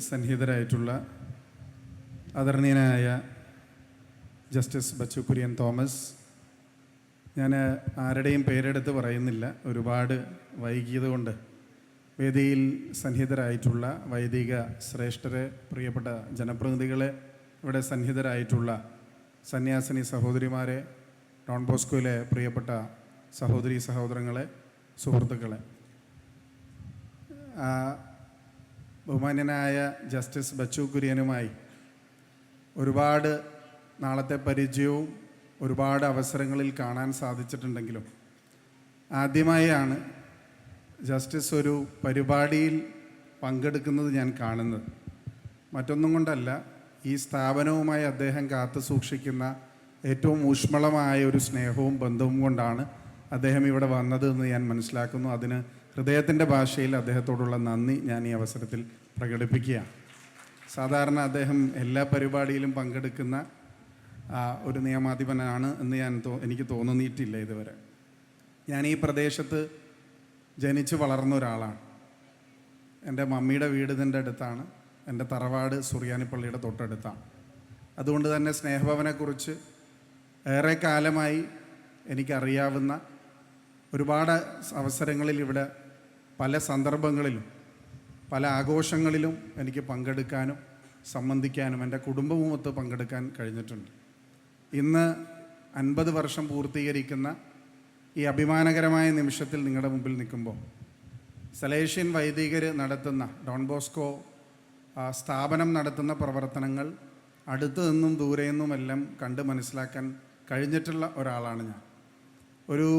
സന്നിഹിതരായിട്ടുള്ള ആദരണീയനായ justice Bachchu Kurian Thomas, ഞാൻ ആരുടെയും പേരെടുത്ത് പറയുന്നില്ല, ഒരുപാട് വൈകിയത് കൊണ്ട്. വേദിയിൽ സന്നിഹിതരായിട്ടുള്ള വൈദിക ശ്രേഷ്ഠരെ, പ്രിയപ്പെട്ട ജനപ്രതിനിധികളെ, ഇവിടെ സന്നിഹിതരായിട്ടുള്ള സന്യാസിനി സഹോദരിമാരെ, ഡോൺ ബോസ്കോയിലെ പ്രിയപ്പെട്ട സഹോദരി സഹോദരങ്ങളെ, സുഹൃത്തുക്കളെ, ബഹുമാന്യനായ ജസ്റ്റിസ് ബച്ചു കുര്യനുമായി ഒരുപാട് നാളത്തെ പരിചയവും ഒരുപാട് അവസരങ്ങളിൽ കാണാൻ സാധിച്ചിട്ടുണ്ടെങ്കിലും ആദ്യമായാണ് ജസ്റ്റിസ് ഒരു പരിപാടിയിൽ പങ്കെടുക്കുന്നത് ഞാൻ കാണുന്നത്. മറ്റൊന്നും കൊണ്ടല്ല, ഈ സ്ഥാപനവുമായി അദ്ദേഹം കാത്തു സൂക്ഷിക്കുന്ന ഏറ്റവും ഊഷ്മളമായ ഒരു സ്നേഹവും ബന്ധവും കൊണ്ടാണ് അദ്ദേഹം ഇവിടെ വന്നത് എന്ന് ഞാൻ മനസ്സിലാക്കുന്നു. അതിന് ഹൃദയത്തിൻ്റെ ഭാഷയിൽ അദ്ദേഹത്തോടുള്ള നന്ദി ഞാൻ ഈ അവസരത്തിൽ പ്രകടിപ്പിക്കുകയാണ്. സാധാരണ അദ്ദേഹം എല്ലാ പരിപാടിയിലും പങ്കെടുക്കുന്ന ഒരു നിയമാധിപനാണ് എന്ന് എനിക്ക് തോന്നിയിട്ടില്ല ഇതുവരെ. ഞാൻ ഈ പ്രദേശത്ത് ജനിച്ച് വളർന്ന ഒരാളാണ്. എൻ്റെ മമ്മിയുടെ വീട് ഇതിൻ്റെ അടുത്താണ്. എൻ്റെ തറവാട് സുറിയാനിപ്പള്ളിയുടെ തൊട്ടടുത്താണ്. അതുകൊണ്ട് തന്നെ സ്നേഹഭവനെക്കുറിച്ച് ഏറെ കാലമായി എനിക്കറിയാവുന്ന ഒരുപാട് അവസരങ്ങളിൽ ഇവിടെ പല സന്ദർഭങ്ങളിലും പല ആഘോഷങ്ങളിലും എനിക്ക് പങ്കെടുക്കാനും സംബന്ധിക്കാനും എൻ്റെ കുടുംബവുമൊത്ത് പങ്കെടുക്കാൻ കഴിഞ്ഞിട്ടുണ്ട്. ഇന്ന് 50 വർഷം പൂർത്തീകരിക്കുന്ന ഈ അഭിമാനകരമായ നിമിഷത്തിൽ നിങ്ങളുടെ മുമ്പിൽ നിൽക്കുമ്പോൾ സലേഷ്യൻ വൈദികർ നടത്തുന്ന, ഡോൺ ബോസ്കോ സ്ഥാപനം നടത്തുന്ന പ്രവർത്തനങ്ങൾ അടുത്തു നിന്നും ദൂരെ നിന്നുമെല്ലാം കണ്ട് മനസ്സിലാക്കാൻ കഴിഞ്ഞിട്ടുള്ള ഒരാളാണ് ഞാൻ. ഒരു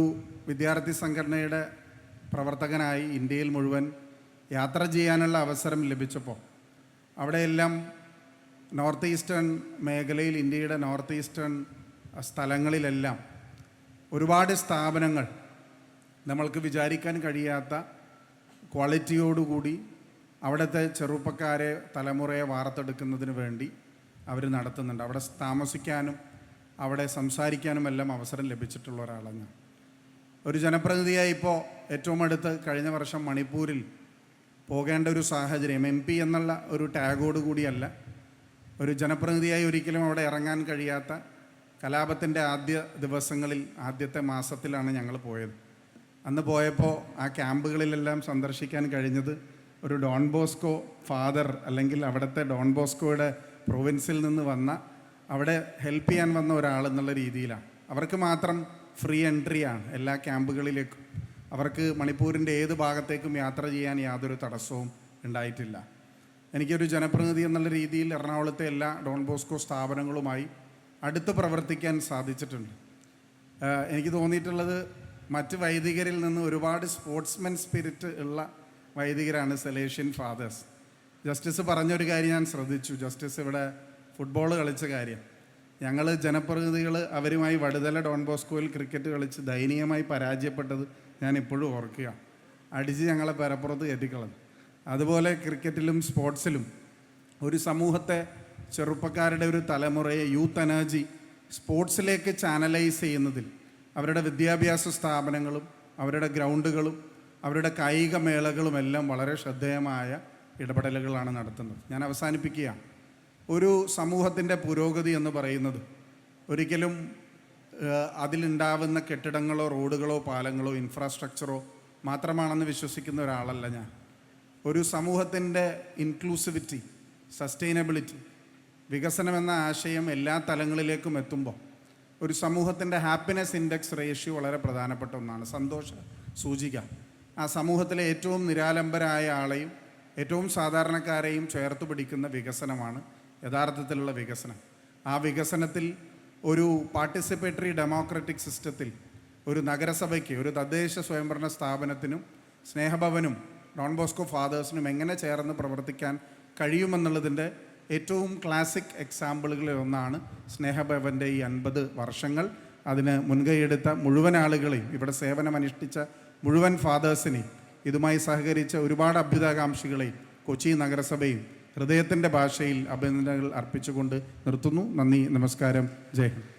വിദ്യാർത്ഥി സംഘടനയുടെ പ്രവർത്തകനായി ഇന്ത്യയിൽ മുഴുവൻ യാത്ര ചെയ്യാനുള്ള അവസരം ലഭിച്ചപ്പോൾ അവിടെയെല്ലാം നോർത്ത് ഈസ്റ്റേൺ മേഖലയിൽ, ഇന്ത്യയുടെ നോർത്ത് ഈസ്റ്റേൺ സ്ഥലങ്ങളിലെല്ലാം ഒരുപാട് സ്ഥാപനങ്ങൾ നമ്മൾക്ക് വിചാരിക്കാൻ കഴിയാത്ത ക്വാളിറ്റിയോടുകൂടി അവിടുത്തെ ചെറുപ്പക്കാരെ, തലമുറയെ വാർത്തെടുക്കുന്നതിന് വേണ്ടി അവർ നടത്തുന്നുണ്ട്. അവിടെ താമസിക്കാനും അവിടെ സംസാരിക്കാനും എല്ലാം അവസരം ലഭിച്ചിട്ടുള്ള ഒരാളാണ് ഞാൻ. ഒരു ജനപ്രതിനിധിയായി ഇപ്പോൾ ഏറ്റവും അടുത്ത് കഴിഞ്ഞ വർഷം മണിപ്പൂരിൽ പോകേണ്ട ഒരു സാഹചര്യം, MP എന്നുള്ള ഒരു ടാഗോട് കൂടിയല്ല, ഒരു ജനപ്രതിനിധിയായി ഒരിക്കലും അവിടെ ഇറങ്ങാൻ കഴിയാത്ത കലാപത്തിൻ്റെ ആദ്യ ദിവസങ്ങളിൽ, ആദ്യത്തെ മാസത്തിലാണ് ഞങ്ങൾ പോയത്. അന്ന് പോയപ്പോൾ ആ ക്യാമ്പുകളിലെല്ലാം സന്ദർശിക്കാൻ കഴിഞ്ഞത് ഒരു ഡോൺ ബോസ്കോ ഫാദർ, അല്ലെങ്കിൽ അവിടുത്തെ ഡോൺ ബോസ്കോയുടെ പ്രൊവിൻസിൽ നിന്ന് വന്ന, അവിടെ ഹെൽപ്പ് ചെയ്യാൻ വന്ന ഒരാളെന്നുള്ള രീതിയിലാണ്. അവർക്ക് മാത്രം ഫ്രീ എൻട്രിയാണ് എല്ലാ ക്യാമ്പുകളിലേക്കും. അവർക്ക് മണിപ്പൂരിൻ്റെ ഏത് ഭാഗത്തേക്കും യാത്ര ചെയ്യാൻ യാതൊരു തടസ്സവും ഉണ്ടായിട്ടില്ല. എനിക്കൊരു ജനപ്രതിനിധി എന്നുള്ള രീതിയിൽ എറണാകുളത്തെ എല്ലാ ഡോൺ ബോസ്കോ സ്ഥാപനങ്ങളുമായി അടുത്ത് പ്രവർത്തിക്കാൻ സാധിച്ചിട്ടുണ്ട്. എനിക്ക് തോന്നിയിട്ടുള്ളത് മറ്റ് വൈദികരിൽ നിന്ന് ഒരുപാട് സ്പോർട്സ്മെൻ സ്പിരിറ്റ് ഉള്ള വൈദികരാണ് സലേഷ്യൻ ഫാദേഴ്സ്. ജസ്റ്റിസ് പറഞ്ഞൊരു കാര്യം ഞാൻ ശ്രദ്ധിച്ചു. ജസ്റ്റിസ് ഇവിടെ ഫുട്ബോൾ കളിച്ച കാര്യം, ഞങ്ങൾ ജനപ്രതിനിധികൾ അവരുമായി വടുതല ഡോൺ ബോസ്കോയിൽ ക്രിക്കറ്റ് കളിച്ച് ദയനീയമായി പരാജയപ്പെട്ടത് ഞാൻ ഇപ്പോഴും ഓർക്കുക. അടിച്ച് ഞങ്ങളെ പരപ്പുറത്ത് കയറ്റിക്കളഞ്ഞു. അതുപോലെ ക്രിക്കറ്റിലും സ്പോർട്സിലും ഒരു സമൂഹത്തെ, ചെറുപ്പക്കാരുടെ ഒരു തലമുറയെ, യൂത്ത് എനർജി സ്പോർട്സിലേക്ക് ചാനലൈസ് ചെയ്യുന്നതിൽ അവരുടെ വിദ്യാഭ്യാസ സ്ഥാപനങ്ങളും അവരുടെ ഗ്രൗണ്ടുകളും അവരുടെ കായിക മേളകളുമെല്ലാം വളരെ ശ്രദ്ധേയമായ ഇടപെടലുകളാണ് നടത്തുന്നത്. ഞാൻ അവസാനിപ്പിക്കുകയാണ്. ഒരു സമൂഹത്തിൻ്റെ പുരോഗതി എന്ന് പറയുന്നത് ഒരിക്കലും അതിലുണ്ടാവുന്ന കെട്ടിടങ്ങളോ റോഡുകളോ പാലങ്ങളോ ഇൻഫ്രാസ്ട്രക്ചറോ മാത്രമാണെന്ന് വിശ്വസിക്കുന്ന ഒരാളല്ല ഞാൻ. ഒരു സമൂഹത്തിൻ്റെ ഇൻക്ലൂസിവിറ്റി, സസ്റ്റൈനബിലിറ്റി, വികസനം എന്ന ആശയം എല്ലാ തലങ്ങളിലേക്കും എത്തുമ്പോൾ ഒരു സമൂഹത്തിൻ്റെ ഹാപ്പിനെസ് ഇൻഡെക്സ് റേഷ്യോ വളരെ പ്രധാനപ്പെട്ട ഒന്നാണ്, സന്തോഷ സൂചിക. ആ സമൂഹത്തിലെ ഏറ്റവും നിരാലംബരായ ആളെയും ഏറ്റവും സാധാരണക്കാരെയും ചേർത്ത് പിടിക്കുന്ന വികസനമാണ് യഥാർത്ഥത്തിലുള്ള വികസനം. ആ വികസനത്തിൽ ഒരു പാർട്ടിസിപ്പേറ്ററി ഡെമോക്രാറ്റിക് സിസ്റ്റത്തിൽ ഒരു നഗരസഭയ്ക്ക്, ഒരു തദ്ദേശ സ്വയംഭരണ സ്ഥാപനത്തിനും സ്നേഹഭവനും ഡോൺ ബോസ്കോ ഫാദേഴ്സിനും എങ്ങനെ ചേർന്ന് പ്രവർത്തിക്കാൻ കഴിയുമെന്നുള്ളതിൻ്റെ ഏറ്റവും ക്ലാസിക് എക്സാമ്പിളുകളിൽ ഒന്നാണ് സ്നേഹഭവൻ്റെ ഈ 50 വർഷങ്ങൾ. അതിന് മുൻകൈയെടുത്ത മുഴുവൻ ആളുകളെയും, ഇവിടെ സേവനമനുഷ്ഠിച്ച മുഴുവൻ ഫാദേഴ്സിനെയും, ഇതുമായി സഹകരിച്ച ഒരുപാട് അഭ്യുദയകാംക്ഷികളെയും കൊച്ചി നഗരസഭയും ഹൃദയത്തിൻ്റെ ഭാഷയിൽ അഭിനന്ദനങ്ങൾ അർപ്പിച്ചുകൊണ്ട് നിർത്തുന്നു. നന്ദി, നമസ്കാരം, ജയ് ഹിന്ദ്.